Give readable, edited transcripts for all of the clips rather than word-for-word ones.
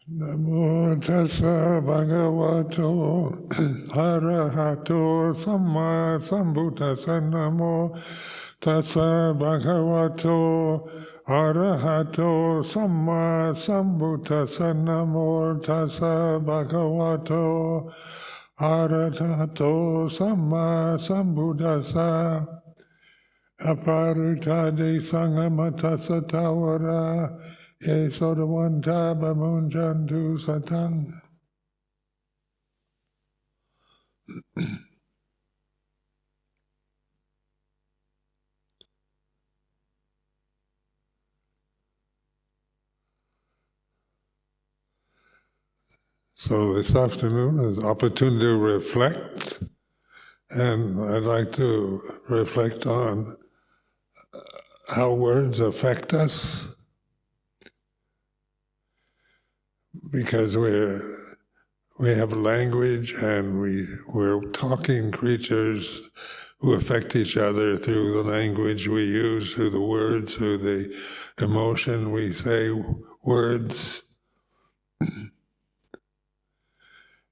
Namo tassa bhagavato arahato samma sambuddhassa. Namo tassa bhagavato arahato samma sambuddhassa. Namo tassa bhagavato arahato samma sambuddhassa. Aparutade sangamatassa tawara ye sodavanta bamunjantu satang. So this afternoon is opportunity to reflect, and I'd like to reflect on how words affect us, because we have language and we're talking creatures who affect each other through the language we use, through the words, through the emotion we say words.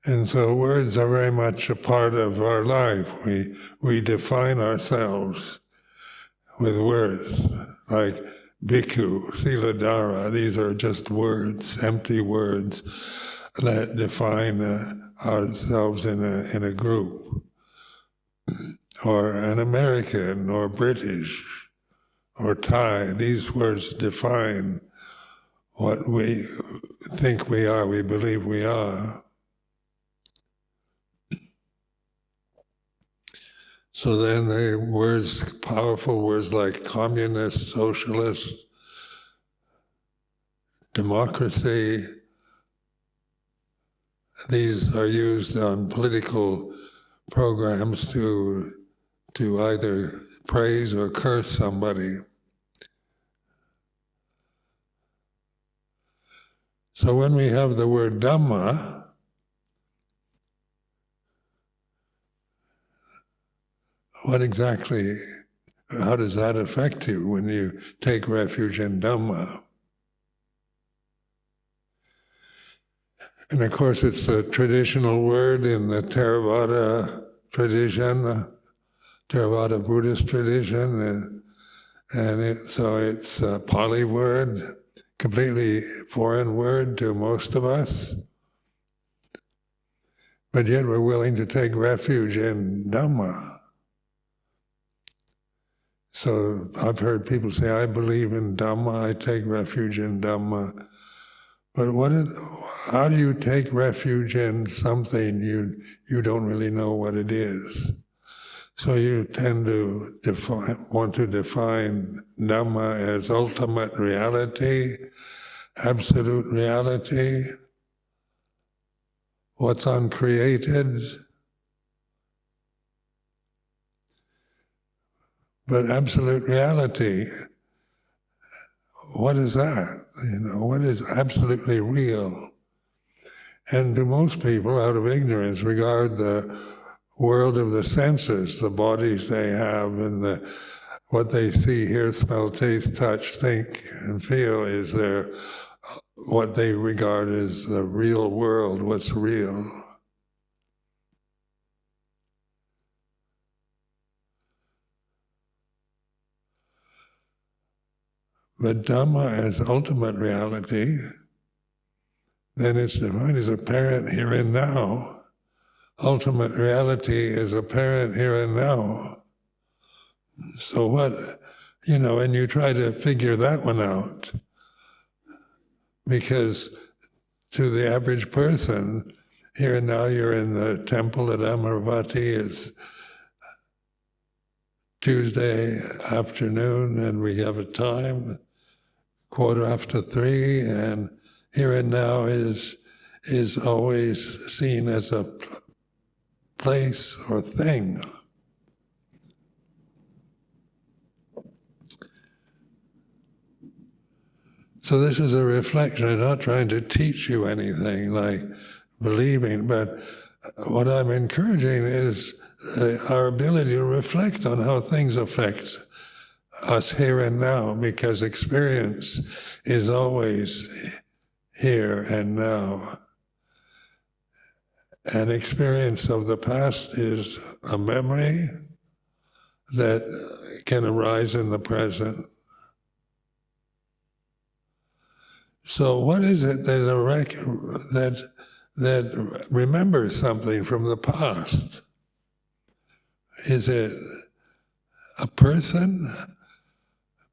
And so words are very much a part of our life. We define ourselves with words, like bhikkhu, siladhara. These are just words, empty words that define ourselves in a group. Or an American, or British, or Thai. These words define what we think we are, we believe we are. So then the words, powerful words like communist, socialist, democracy, these are used on political programs to either praise or curse somebody. So when we have the word Dhamma, how does that affect you when you take refuge in Dhamma? And of course it's a traditional word in the Theravada tradition, Theravada Buddhist tradition, so it's a Pali word, completely foreign word to most of us. But yet we're willing to take refuge in Dhamma. So I've heard people say, I believe in Dhamma, I take refuge in Dhamma. But how do you take refuge in something you don't really know what it is? So you tend to want to define Dhamma as ultimate reality, absolute reality, what's uncreated. But absolute reality, what is that? What is absolutely real? And to most people, out of ignorance, regard the world of the senses, the bodies they have, and what they see, hear, smell, taste, touch, think, and feel is what they regard as the real world, what's real. But Dhamma as ultimate reality, then it's defined as apparent here and now. Ultimate reality is apparent here and now. So and you try to figure that one out. Because to the average person, here and now you're in the temple at Amaravati, it's Tuesday afternoon and we have a time, 3:15, and here and now is always seen as a place or thing. So this is a reflection. I'm not trying to teach you anything like believing, but what I'm encouraging is our ability to reflect on how things affect us here and now, because experience is always here and now. An experience of the past is a memory that can arise in the present. So what is it that remembers something from the past? Is it a person?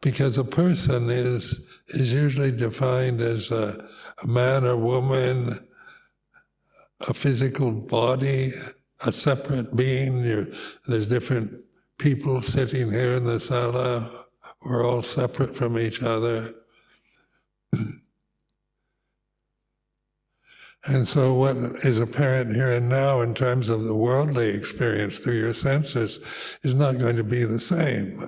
Because a person is usually defined as a man or woman, a physical body, a separate being. There's different people sitting here in the sala. We're all separate from each other. And so what is apparent here and now in terms of the worldly experience through your senses is not going to be the same.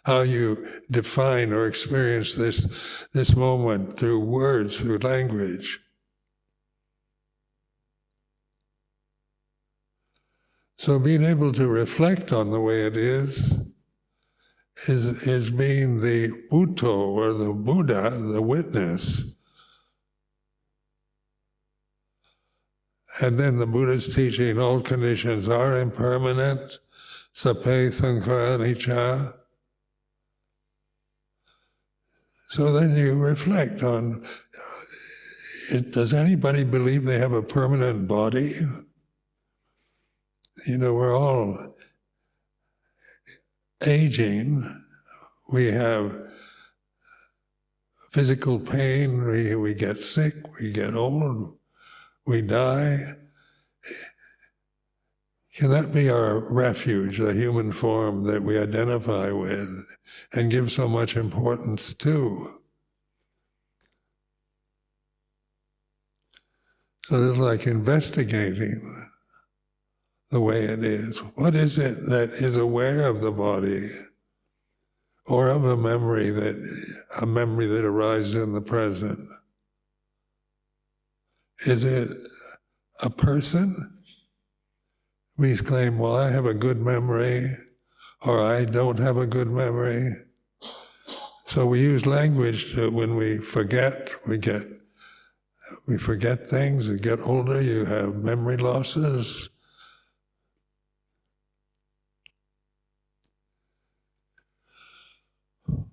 How you define or experience this moment through words, through language. So being able to reflect on the way it is being the Buddha or the Buddha, the witness. And then the Buddha's teaching, all conditions are impermanent, sape sankhara anicca. So then you reflect on, does anybody believe they have a permanent body? We're all aging. We have physical pain, we get sick, we get old, we die. Can that be our refuge, the human form that we identify with and give so much importance to? So it's like investigating the way it is. What is it that is aware of the body, or of a memory that arises in the present? Is it a person? We claim, well, I have a good memory, or I don't have a good memory. So we use language to, when we forget, we forget things, you get older, you have memory losses.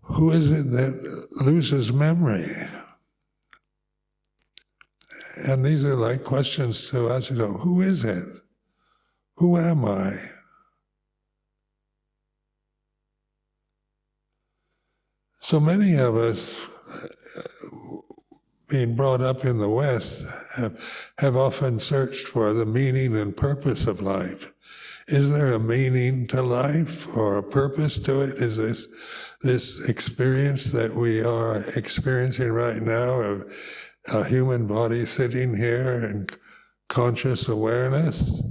Who is it that loses memory? And these are like questions to us, who is it? Who am I? So many of us, being brought up in the West, have often searched for the meaning and purpose of life. Is there a meaning to life or a purpose to it? Is this experience that we are experiencing right now of a human body sitting here in conscious awareness?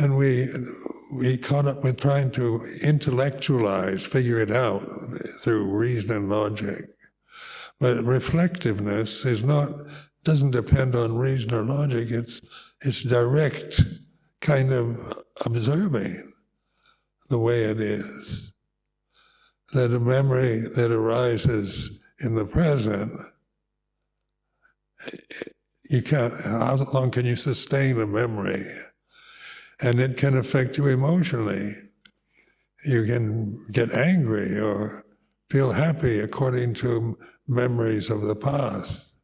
And we caught up with trying to intellectualize, figure it out through reason and logic. But reflectiveness doesn't depend on reason or logic. It's direct kind of observing the way it is. That a memory that arises in the present, how long can you sustain a memory? And it can affect you emotionally. You can get angry or feel happy according to memories of the past.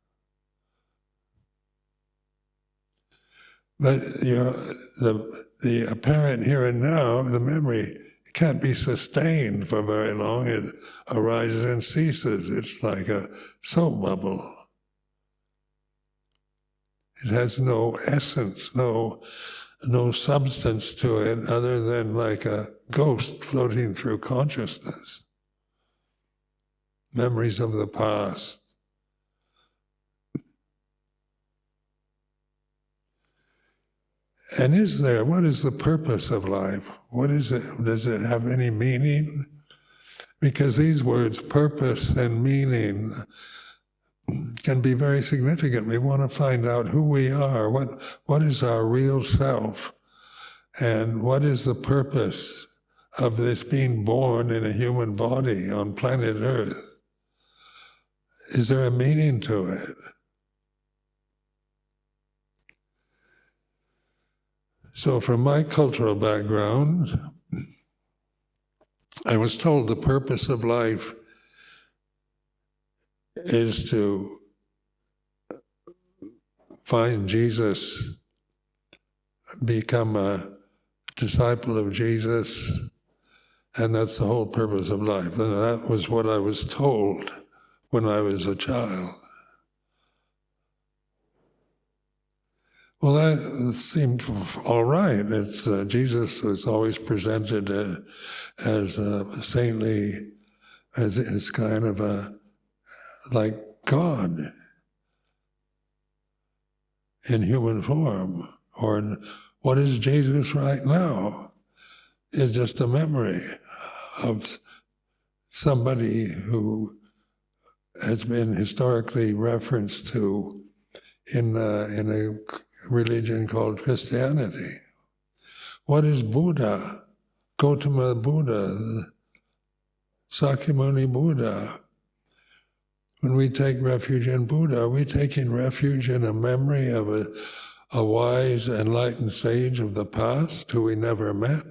But the apparent here and now, the memory, can't be sustained for very long. It arises and ceases. It's like a soap bubble. It has no essence, no substance to it other than like a ghost floating through consciousness. Memories of the past. And what is the purpose of life? What is it? Does it have any meaning? Because these words, purpose and meaning, can be very significant. We want to find out who we are, what is our real self, and what is the purpose of this being born in a human body on planet Earth? Is there a meaning to it? So from my cultural background, I was told the purpose of life is to find Jesus, become a disciple of Jesus, and that's the whole purpose of life. And that was what I was told when I was a child. Well, that seemed all right. Jesus was always presented as saintly, as kind of like God in human form. Or what is Jesus right now is just a memory of somebody who has been historically referenced to in a religion called Christianity. What is Buddha? Gautama Buddha, Sakyamuni Buddha. When we take refuge in Buddha, are we taking refuge in a memory of a wise, enlightened sage of the past who we never met?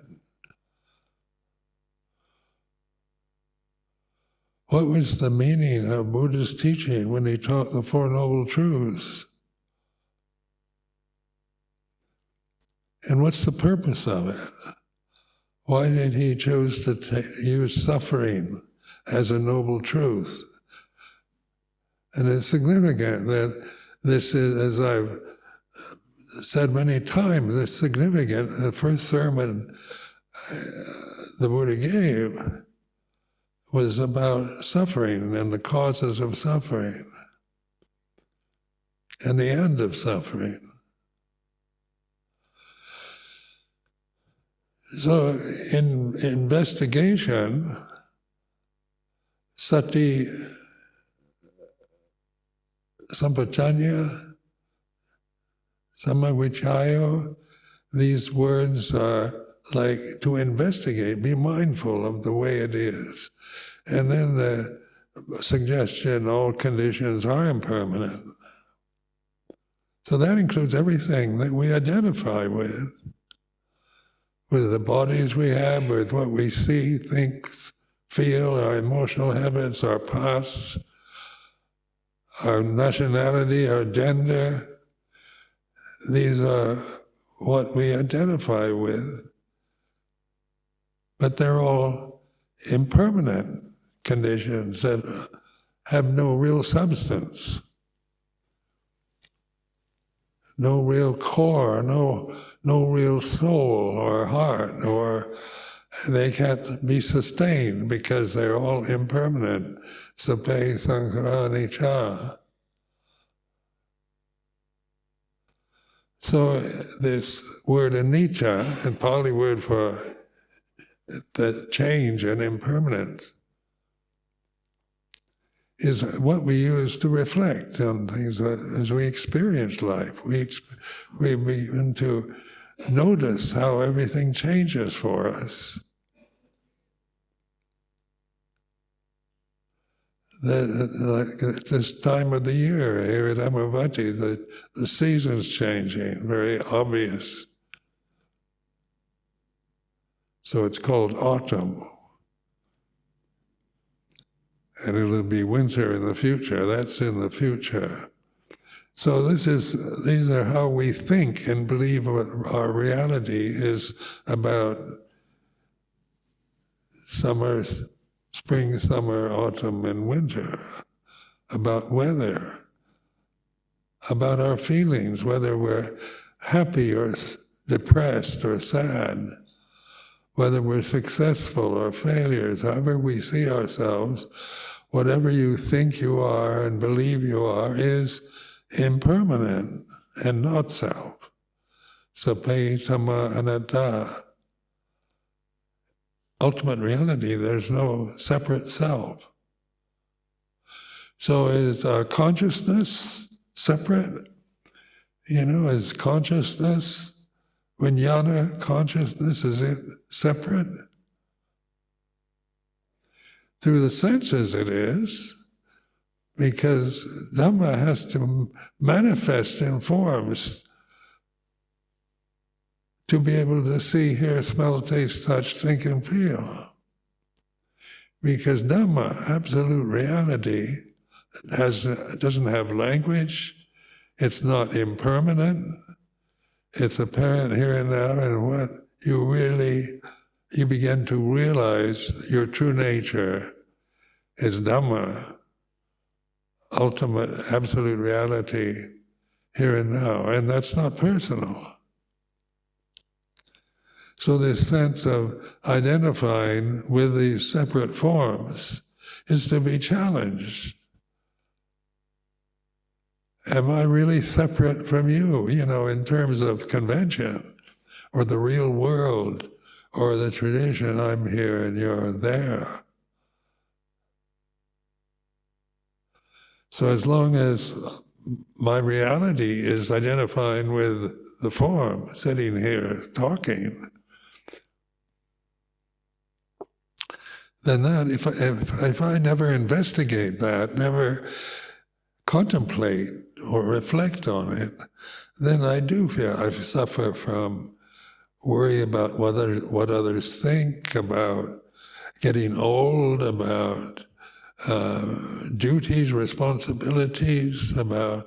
What was the meaning of Buddha's teaching when he taught the Four Noble Truths? And what's the purpose of it? Why did he choose to use suffering as a noble truth? And it's significant that this is, as I've said many times, it's significant. The first sermon the Buddha gave was about suffering and the causes of suffering and the end of suffering. So in investigation, sati sampajanya, samavichayo, these words are like to investigate, be mindful of the way it is. And then the suggestion, all conditions are impermanent. So that includes everything that we identify with the bodies we have, with what we see, think, feel, our emotional habits, our past, our nationality, our gender. These are what we identify with. But they're all impermanent conditions that have no real substance, no real core, no real soul or heart, or they can't be sustained because they're all impermanent. Sape sankhara anicca. So this word anicca, a Pali word for the change and impermanence, is what we use to reflect on things as we experience life. We begin to notice how everything changes for us. Like at this time of the year here at Amaravati, the season's changing, very obvious. So it's called autumn. And it'll be winter in the future. That's in the future. So these are how we think and believe our reality is about summer, spring, summer, autumn, and winter, about weather, about our feelings, whether we're happy or depressed or sad, whether we're successful or failures, however we see ourselves. Whatever you think you are and believe you are is impermanent and not self. Sape tama anatta. Ultimate reality, there's no separate self. So is our consciousness separate? Is consciousness, vijnana consciousness, is it separate? Through the senses it is, because Dhamma has to manifest in forms to be able to see, hear, smell, taste, touch, think, and feel. Because Dhamma, absolute reality, doesn't have language, it's not impermanent, it's apparent here and now, and what you begin to realize your true nature is Dhamma, ultimate, absolute reality here and now, and that's not personal. So this sense of identifying with these separate forms is to be challenged. Am I really separate from you, in terms of convention, or the real world, or the tradition? I'm here and you're there. So as long as my reality is identifying with the form, sitting here talking, then that, if I never investigate that, never contemplate or reflect on it, then I do feel I suffer from worry about what others think, about getting old, about duties, responsibilities, about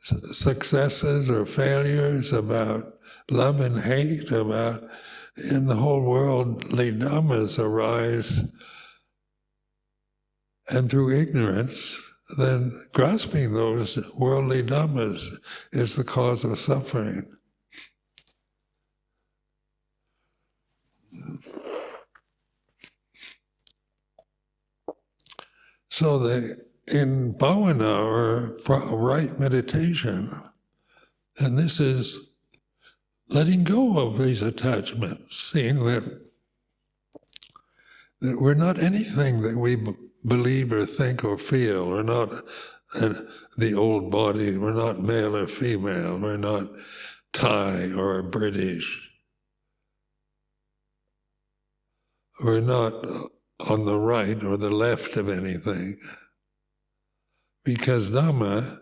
successes or failures, about love and hate, about in the whole worldly dhammas arise, and through ignorance, then grasping those worldly dhammas is the cause of suffering. So in bhavana, or right meditation, and this is letting go of these attachments, seeing that we're not anything that we believe or think or feel. We're not the old body, we're not male or female, we're not Thai or British. We're not on the right or the left of anything, because Dhamma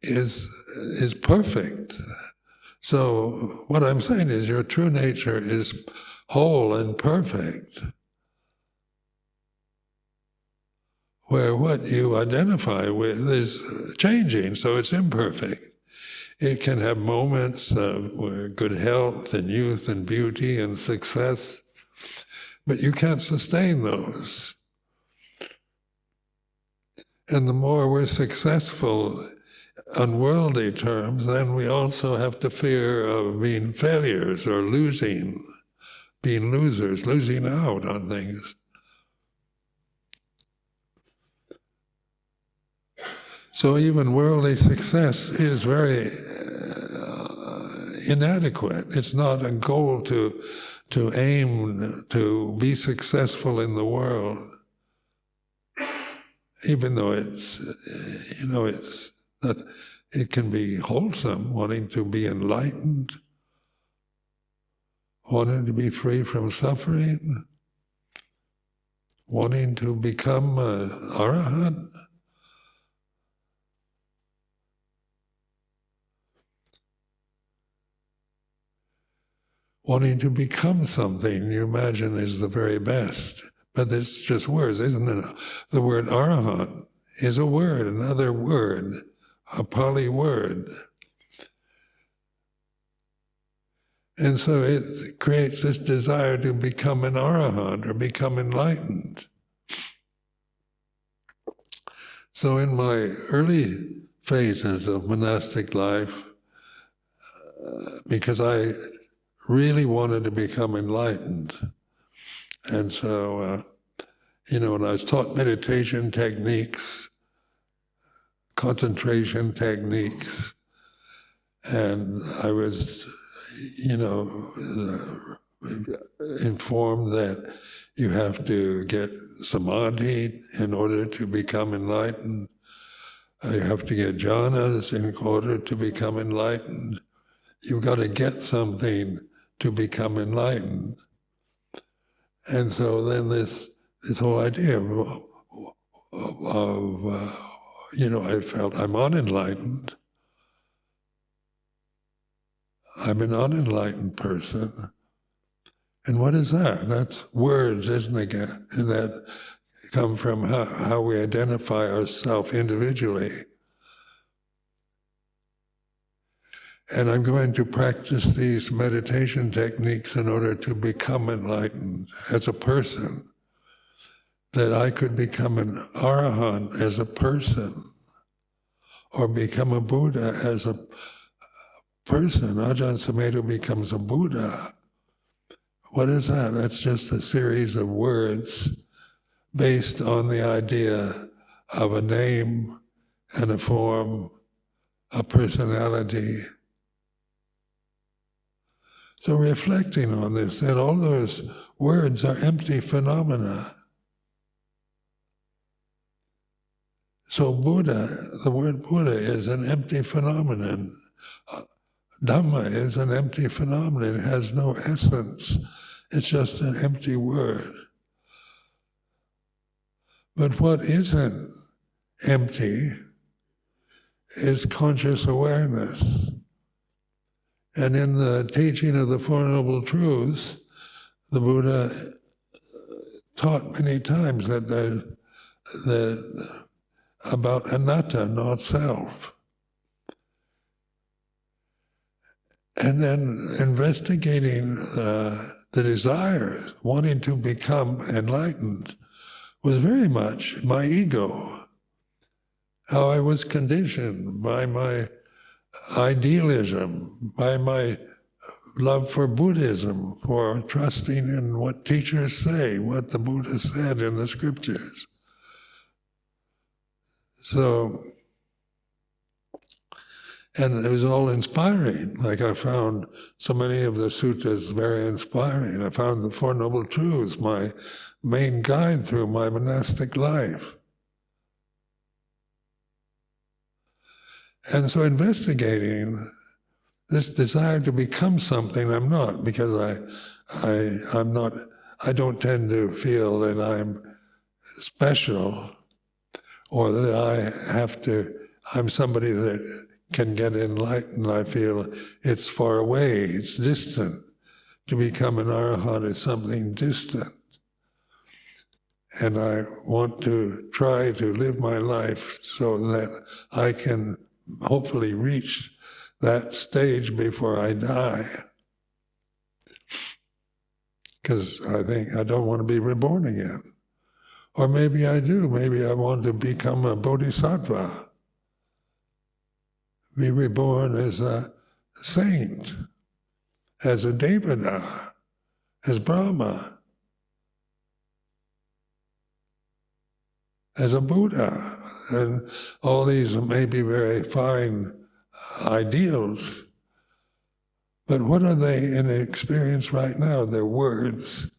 is perfect. So what I'm saying is your true nature is whole and perfect, where what you identify with is changing, so it's imperfect. It can have moments of good health and youth and beauty and success, but you can't sustain those. And the more we're successful on worldly terms, then we also have to fear of being failures or being losers, losing out on things. So even worldly success is very inadequate. It's not a goal to aim to be successful in the world, even though it's not. It can be wholesome, wanting to be enlightened, wanting to be free from suffering, wanting to become an arahant. Wanting to become something you imagine is the very best. But it's just words, isn't it? The word arahant is a word, another word, a Pali word. And so it creates this desire to become an arahant or become enlightened. So in my early phases of monastic life, because I really wanted to become enlightened. And so, when I was taught meditation techniques, concentration techniques, and I was, informed that you have to get samadhi in order to become enlightened. You have to get jhanas in order to become enlightened. You've got to get something to become enlightened. And so then this this whole idea I felt I'm unenlightened. I'm an unenlightened person. And what is that? That's words, isn't it? And that come from how we identify ourselves individually. And I'm going to practice these meditation techniques in order to become enlightened as a person, that I could become an arahant as a person, or become a Buddha as a person. Ajahn Sumedho becomes a Buddha. What is that? That's just a series of words based on the idea of a name and a form, a personality. So reflecting on this, that all those words are empty phenomena. So Buddha, the word Buddha is an empty phenomenon. Dhamma is an empty phenomenon. It has no essence. It's just an empty word. But what isn't empty is conscious awareness. And in the teaching of the Four Noble Truths, the Buddha taught many times that about anatta, not self. And then investigating the desire, wanting to become enlightened, was very much my ego, how I was conditioned by my idealism, by my love for Buddhism, for trusting in what teachers say, what the Buddha said in the scriptures. So, and it was all inspiring. Like I found so many of the suttas very inspiring. I found the Four Noble Truths my main guide through my monastic life. And so investigating this desire to become something I'm not, because I don't tend to feel that I'm special or that I'm somebody that can get enlightened. I feel it's far away, it's distant. To become an arahant is something distant. And I want to try to live my life so that I can hopefully reach that stage before I die. Because I think I don't want to be reborn again. Or maybe I do. Maybe I want to become a bodhisattva. Be reborn as a saint, as a devata, as Brahma, as a Buddha. And all these may be very fine ideals, but what are they in experience right now? They're words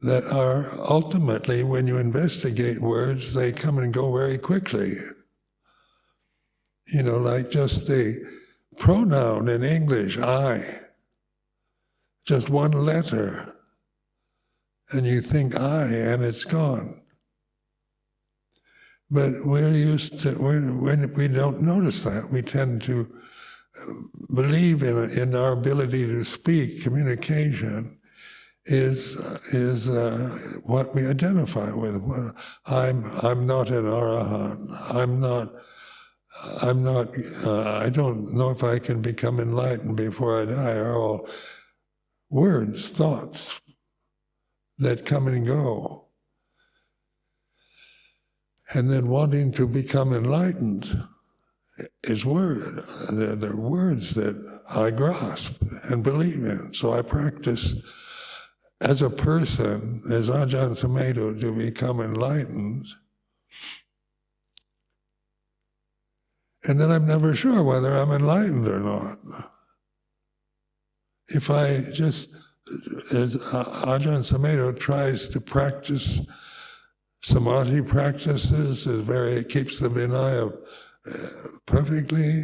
that are ultimately, when you investigate words, they come and go very quickly. You know, like just the pronoun in English, I, just one letter, and you think I, and it's gone. But we're used to, when we don't notice that, we tend to believe in our ability to speak. Communication is what we identify with. I'm not an arahant. I don't know if I can become enlightened before I die. Are all words, thoughts that come and go. And then wanting to become enlightened is word. They're words that I grasp and believe in. So I practice as a person, as Ajahn Sumedho, to become enlightened. And then I'm never sure whether I'm enlightened or not. If I just, as Ajahn Sumedho tries to practice samadhi practices, it keeps the Vinaya perfectly.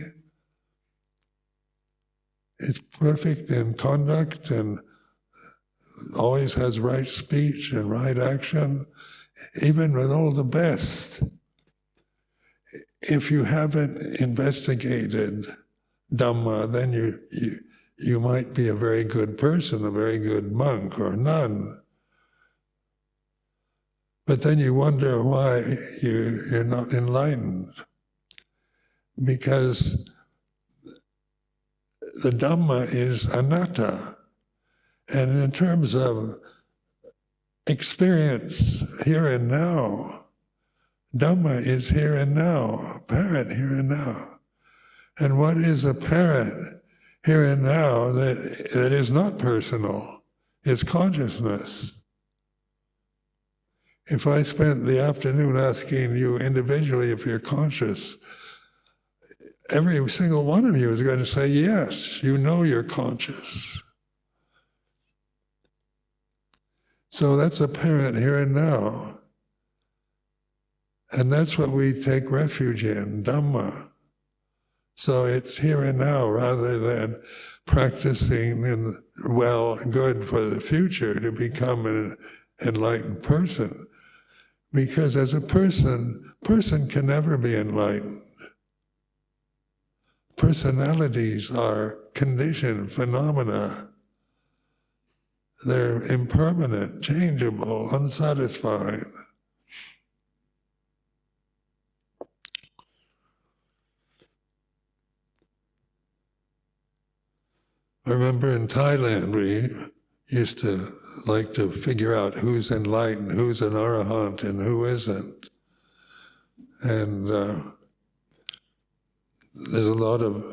It's perfect in conduct and always has right speech and right action, even with all the best. If you haven't investigated Dhamma, then you might be a very good person, a very good monk or nun. But then you wonder why you're not enlightened. Because the Dhamma is anatta. And in terms of experience here and now, Dhamma is here and now, apparent here and now. And what is apparent here and now that is not personal is consciousness. If I spent the afternoon asking you individually if you're conscious, every single one of you is going to say, yes, you know you're conscious. So that's apparent here and now. And that's what we take refuge in, Dhamma. So it's here and now rather than practicing good for the future to become an enlightened person. Because as a person can never be enlightened. Personalities are conditioned phenomena. They're impermanent, changeable, unsatisfying. I remember in Thailand we used to like to figure out who's enlightened, who's an arahant, and who isn't. And there's a lot of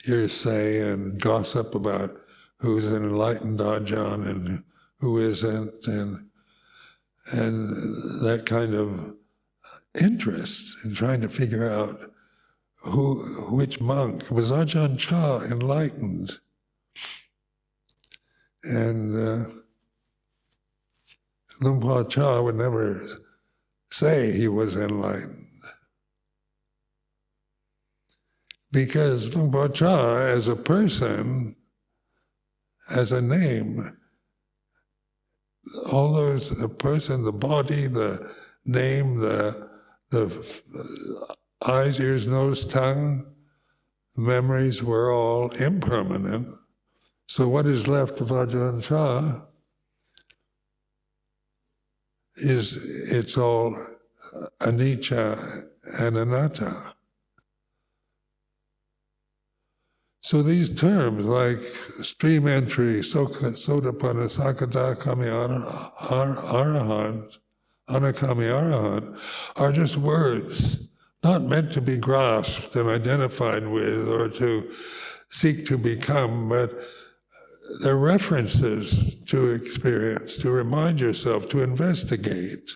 hearsay and gossip about who's an enlightened Ajahn and who isn't, and that kind of interest in trying to figure out which monk. Was Ajahn Chah enlightened? And Luang Por Chah would never say he was enlightened. Because Luang Por Chah, as a person, as a name, all those, the person, the body, the name, the eyes, ears, nose, tongue, memories were all impermanent. So what is left of Ajahn Chah it's all anicca and anatta. So these terms like stream entry, sotapanna, sakata, kami arahant, anakami arahant, are just words, not meant to be grasped and identified with or to seek to become, but they're references to experience, to remind yourself, to investigate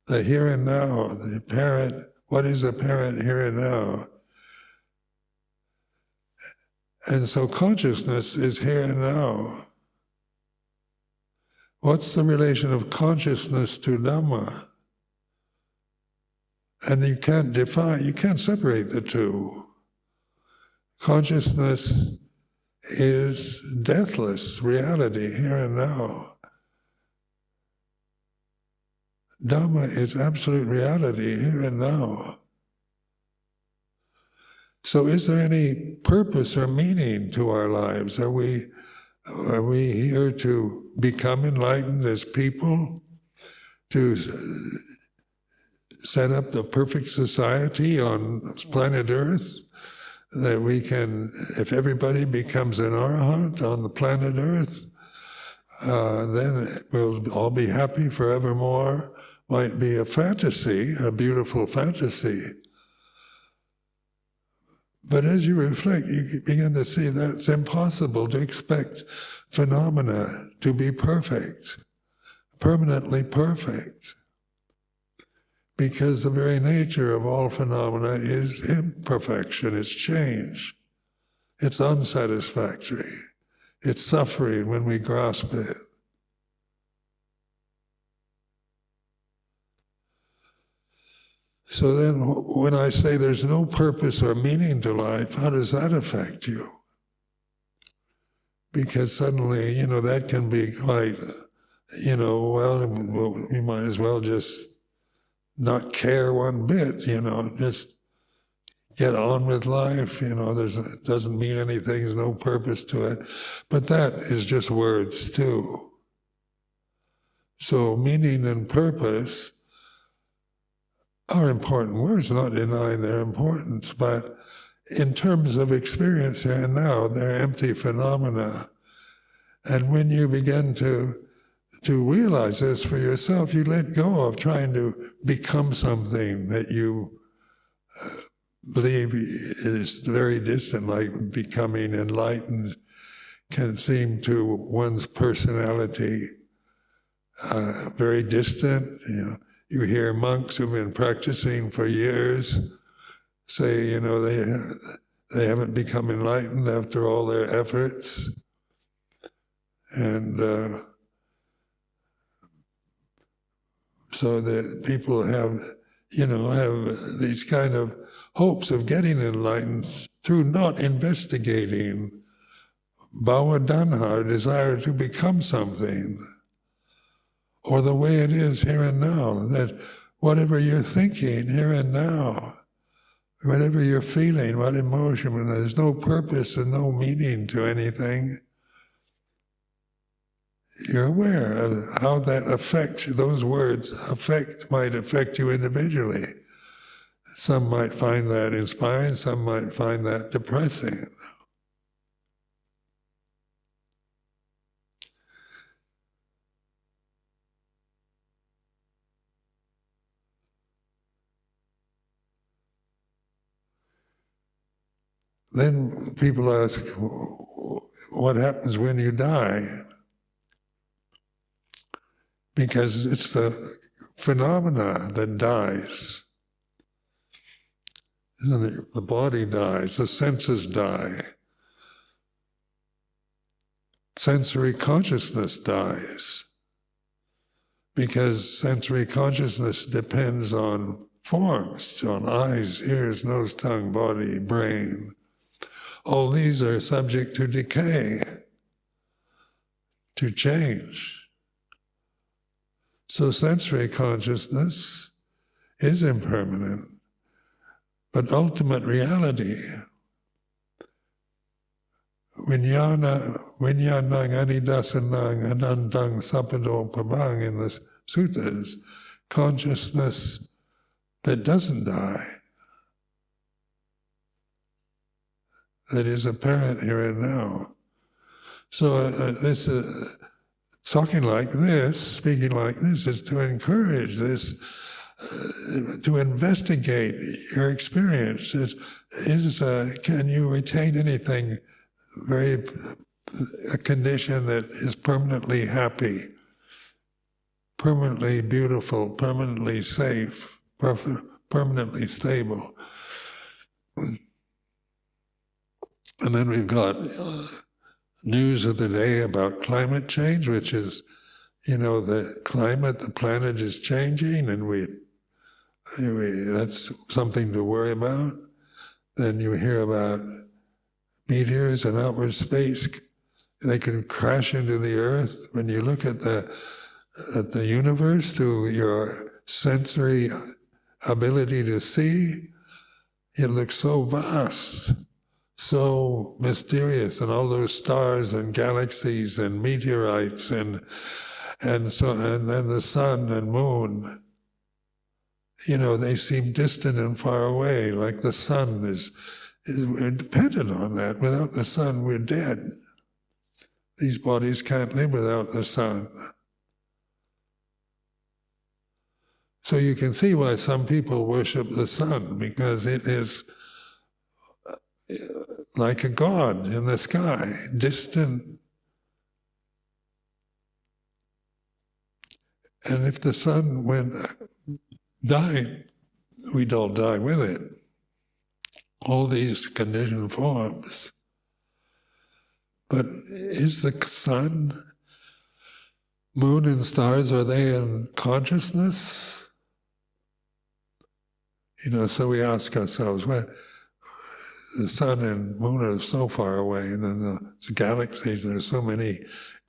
the here and now, the apparent, what is apparent here and now. And so consciousness is here and now. What's the relation of consciousness to Dhamma? And you can't separate the two. Consciousness is deathless reality here and now. Dhamma is absolute reality here and now. So is there any purpose or meaning to our lives? Are we here to become enlightened as people? To set up the perfect society on planet Earth? That we can, if everybody becomes an arahant on the planet Earth, then we'll all be happy forevermore. Might be a fantasy, a beautiful fantasy. But as you reflect, you begin to see that it's impossible to expect phenomena to be perfect, permanently perfect. Because the very nature of all phenomena is imperfection, it's change, it's unsatisfactory, it's suffering when we grasp it. So then when I say there's no purpose or meaning to life, how does that affect you? because suddenly, that can be quite, well, we might as well just not care one bit, just get on with life, it doesn't mean anything, there's no purpose to it. But that is just words too. So meaning and purpose are important words, not denying their importance, but in terms of experience here and now, they're empty phenomena. And when you begin to realize this for yourself, you let go of trying to become something that you believe is very distant, like becoming enlightened can seem to one's personality very distant. You hear monks who've been practicing for years say, they haven't become enlightened after all their efforts. And so that people have these kind of hopes of getting enlightened through not investigating bhava dhanha, desire to become something, or the way it is here and now, that whatever you're thinking here and now, whatever you're feeling, what emotion, when there's no purpose and no meaning to anything, you're aware of how that affects, those words might affect you individually. Some might find that inspiring, some might find that depressing. Then people ask, what happens when you die? Because it's the phenomena that dies. Isn't it? The body dies, the senses die. Sensory consciousness dies. Because sensory consciousness depends on forms, on eyes, ears, nose, tongue, body, brain. All these are subject to decay, to change. So sensory consciousness is impermanent, but ultimate reality, vinyanang anidasanang anandang sapado pabang in the suttas, consciousness that doesn't die, that is apparent here and now. So this talking like this, speaking like this, is to encourage this, to investigate your experience. Can you retain anything a condition that is permanently happy, permanently beautiful, permanently safe, permanently stable? And then we've got news of the day about climate change, which is, the climate, the planet is changing, and that's something to worry about. Then you hear about meteors in outer space. They can crash into the earth. When you look at the universe through your sensory ability to see, it looks so vast, so mysterious, and all those stars and galaxies and meteorites and then the sun and moon, they seem distant and far away, like the sun we're dependent on that. Without the sun, we're dead. These bodies can't live without the sun. So you can see why some people worship the sun, because it is like a god in the sky, distant. And if the sun died, we'd all die with it. All these conditioned forms. But is the sun, moon and stars, are they in consciousness? So we ask ourselves, well, the sun and moon are so far away, and then the galaxies. There's so many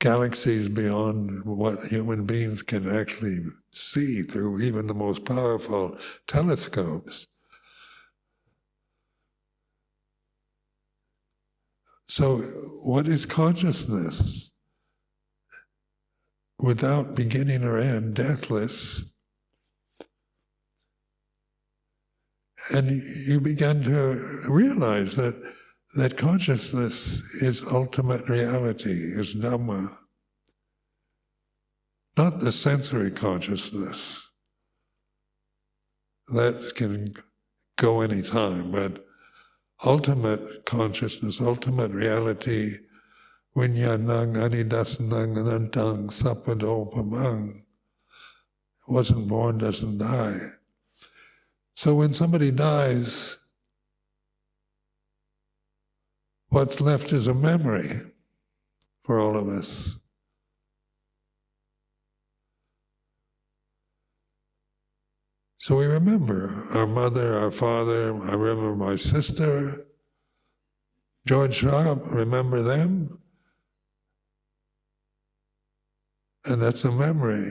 galaxies beyond what human beings can actually see through even the most powerful telescopes. So what is consciousness? Without beginning or end, deathless. And you begin to realize that consciousness is ultimate reality, is Dhamma. Not the sensory consciousness. That can go any time, but ultimate consciousness, ultimate reality, Vinyanang anidasanang anantang sapadopamang, wasn't born, doesn't die. So when somebody dies, what's left is a memory for all of us. So we remember our mother, our father. I remember my sister, George Sharp, remember them? And that's a memory.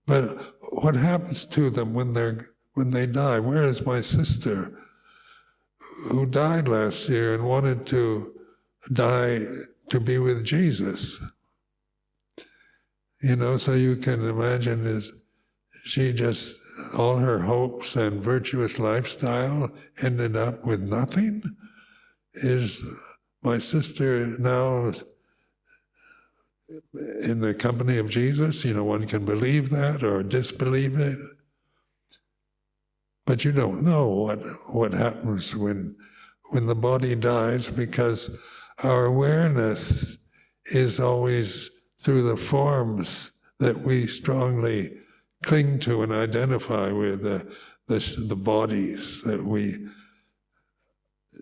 But what happens to them when they die? Where is my sister who died last year and wanted to die to be with Jesus? So you can imagine, is she just, all her hopes and virtuous lifestyle ended up with nothing? Is my sister now in the company of Jesus? One can believe that or disbelieve it. But you don't know what happens when the body dies, because our awareness is always through the forms that we strongly cling to and identify with, the bodies that we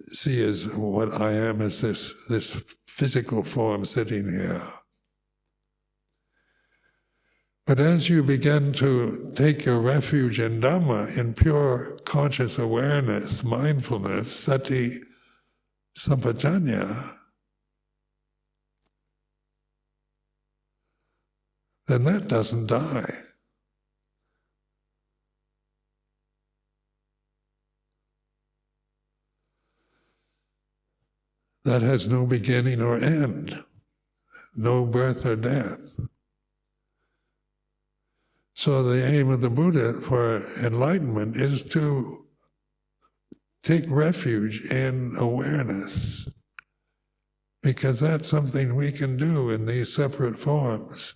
see as what I am, as this physical form sitting here. But as you begin to take your refuge in Dhamma, in pure conscious awareness, mindfulness, sati, sampajanya, then that doesn't die. That has no beginning or end, no birth or death. So the aim of the Buddha for enlightenment is to take refuge in awareness, because that's something we can do in these separate forms.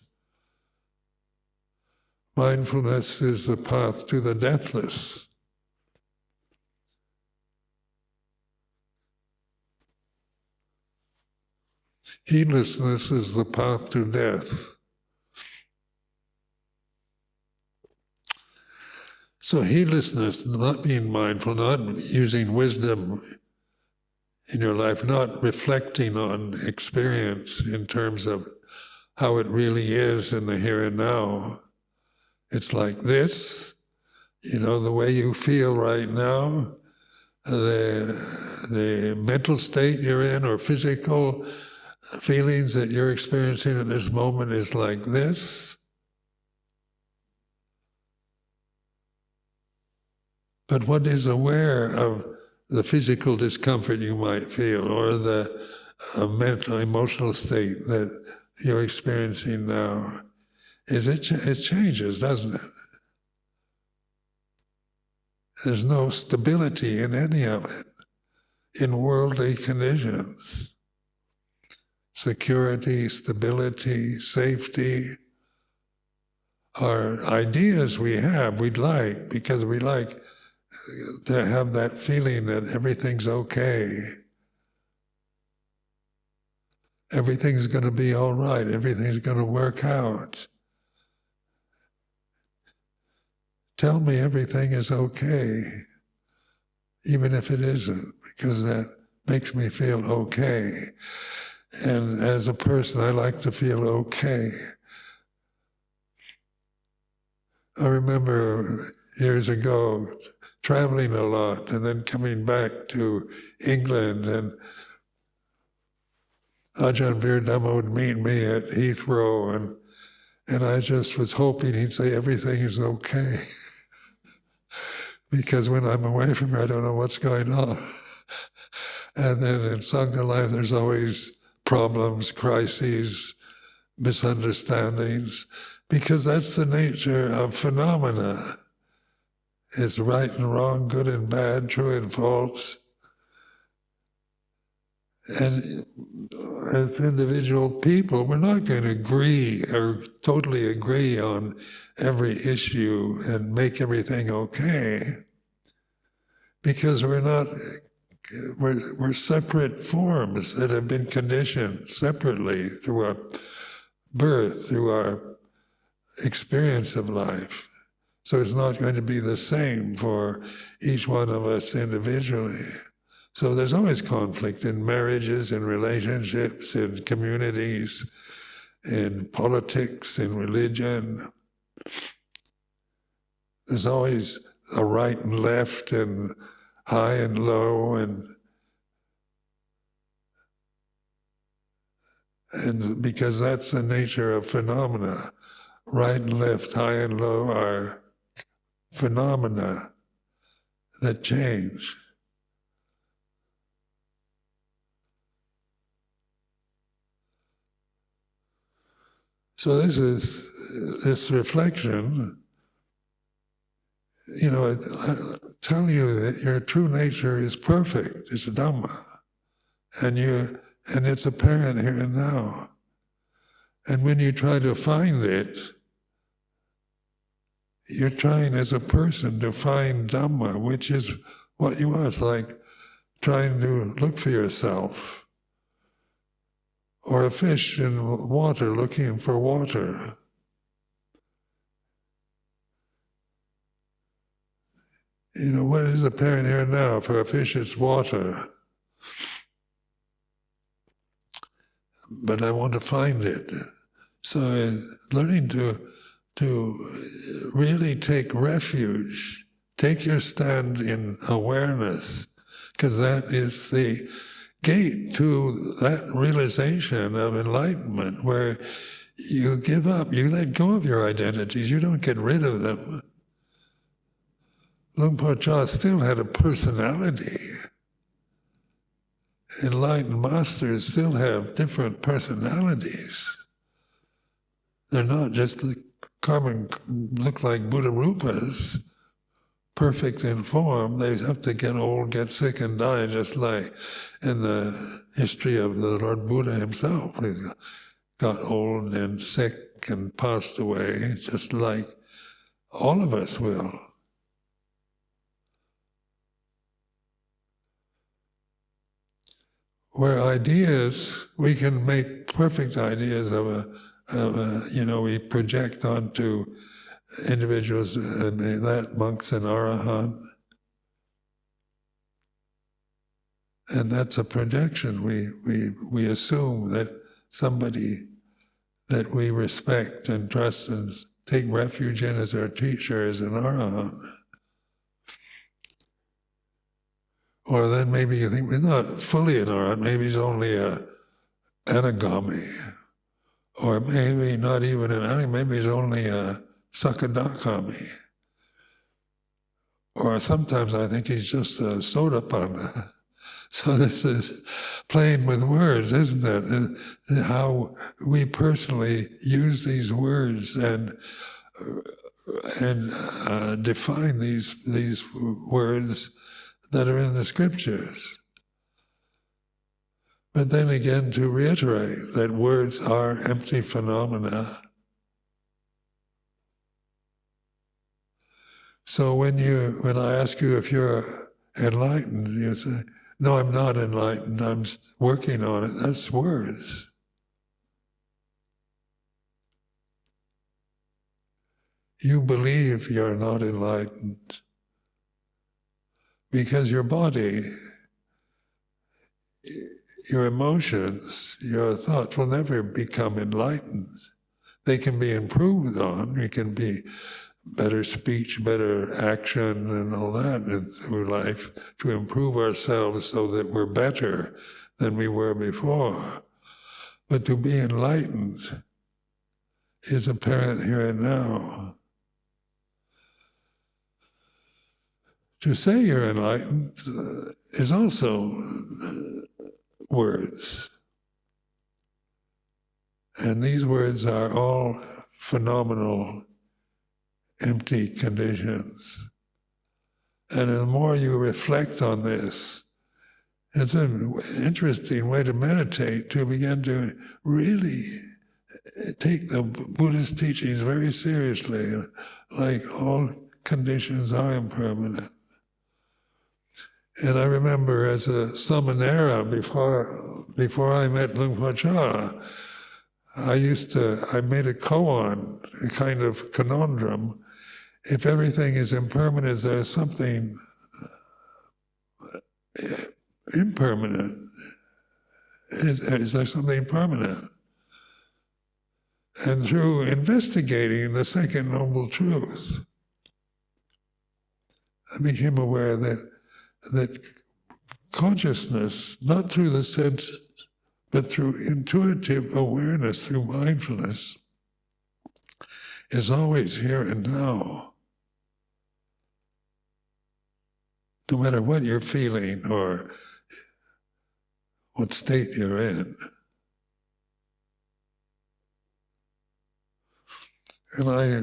Mindfulness is the path to the deathless. Heedlessness is the path to death. So heedlessness, not being mindful, not using wisdom in your life, not reflecting on experience in terms of how it really is in the here and now. It's like this, the way you feel right now, the mental state you're in or physical feelings that you're experiencing at this moment is like this. But what is aware of the physical discomfort you might feel, or the mental, emotional state that you're experiencing now, is it changes, doesn't it? There's no stability in any of it, in worldly conditions. Security, stability, safety are ideas we'd like, because we like to have that feeling that everything's okay. Everything's going to be all right. Everything's going to work out. Tell me everything is okay, even if it isn't, because that makes me feel okay. And as a person, I like to feel okay. I remember years ago traveling a lot and then coming back to England, and Ajahn Dhamma would meet me at Heathrow, and I just was hoping he'd say everything is okay. Because when I'm away from her, I don't know what's going on. And then in Sangha life, there's always problems, crises, misunderstandings, because that's the nature of phenomena. It's right and wrong, good and bad, true and false. And as individual people, we're not going to agree or totally agree on every issue and make everything okay, because we're separate forms that have been conditioned separately through our birth, through our experience of life. So it's not going to be the same for each one of us individually. So there's always conflict in marriages, in relationships, in communities, in politics, in religion. There's always a right and left, and high and low, and because that's the nature of phenomena. Right and left, high and low are phenomena that change. So this reflection, I tell you that your true nature is perfect, it's Dhamma, and it's apparent here and now. And when you try to find it, you're trying as a person to find Dhamma, which is what you are. It's like trying to look for yourself. Or a fish in water looking for water. What is apparent here now? For a fish, it's water. But I want to find it. So learning to really take refuge, take your stand in awareness, because that is the gate to that realization of enlightenment, where you give up, you let go of your identities, you don't get rid of them. Luang Por Chah still had a personality. Enlightened masters still have different personalities. They're not just look like Buddha Rupas, perfect in form. They have to get old, get sick, and die, just like in the history of the Lord Buddha himself. He got old and sick and passed away, just like all of us will. Where ideas, we can make perfect ideas we project onto individuals, that monks and arahant, and that's a projection. We assume that somebody that we respect and trust and take refuge in as our teacher is an arahant. Or then maybe you think we're not fully an arahant, maybe he's only an anagami, or maybe not even an anagami, maybe he's only a sakadagami. Or sometimes I think he's just a sotapanna. So this is playing with words, isn't it? How we personally use these words and define these words that are in the scriptures. But then again, to reiterate that words are empty phenomena. So when I ask you if you're enlightened, you say, no, I'm not enlightened, I'm working on it. That's words. You believe you're not enlightened because your body, your emotions, your thoughts will never become enlightened. They can be improved on. You can be better speech, better action, and all that through life to improve ourselves so that we're better than we were before. But to be enlightened is apparent here and now. To say you're enlightened is also words. And these words are all phenomenal, empty conditions. And the more you reflect on this, it's an interesting way to meditate, to begin to really take the Buddhist teachings very seriously, like all conditions are impermanent. And I remember as a Samanera, before I met Luang Por Chah, I made a koan, a kind of conundrum. If everything is impermanent, there's something impermanent. Is there something permanent? And through investigating the second noble truth, I became aware that consciousness, not through the senses, but through intuitive awareness, through mindfulness, is always here and now. No matter what you're feeling or what state you're in. And I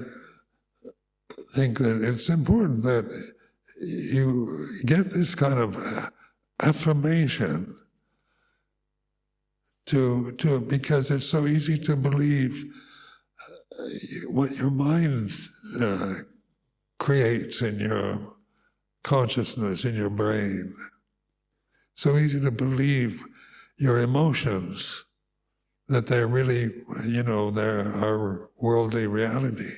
think that it's important that you get this kind of affirmation because it's so easy to believe what your mind creates in your consciousness, in your brain. So easy to believe your emotions, that they're really, they're our worldly reality.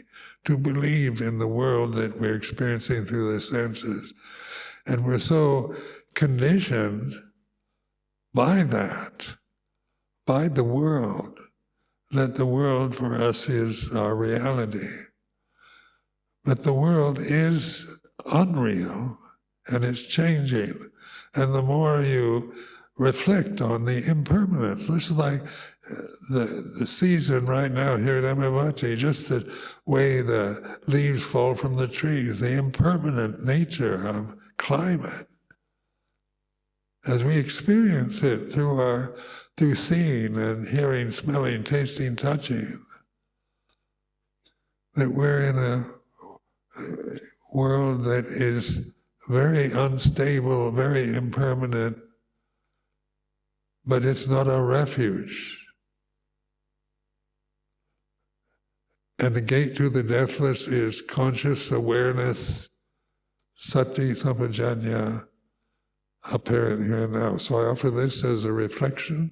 To believe in the world that we're experiencing through the senses. And we're so conditioned by that, by the world, that the world for us is our reality. But the world is unreal, and it's changing. And the more you reflect on the impermanence, this is like the season right now here at Amaravati, just the way the leaves fall from the trees, the impermanent nature of climate. As we experience it through seeing and hearing, smelling, tasting, touching, that we're in a world that is very unstable, very impermanent, but it's not our refuge. And the gate to the deathless is conscious awareness, sati sampajanya, apparent here and now. So I offer this as a reflection.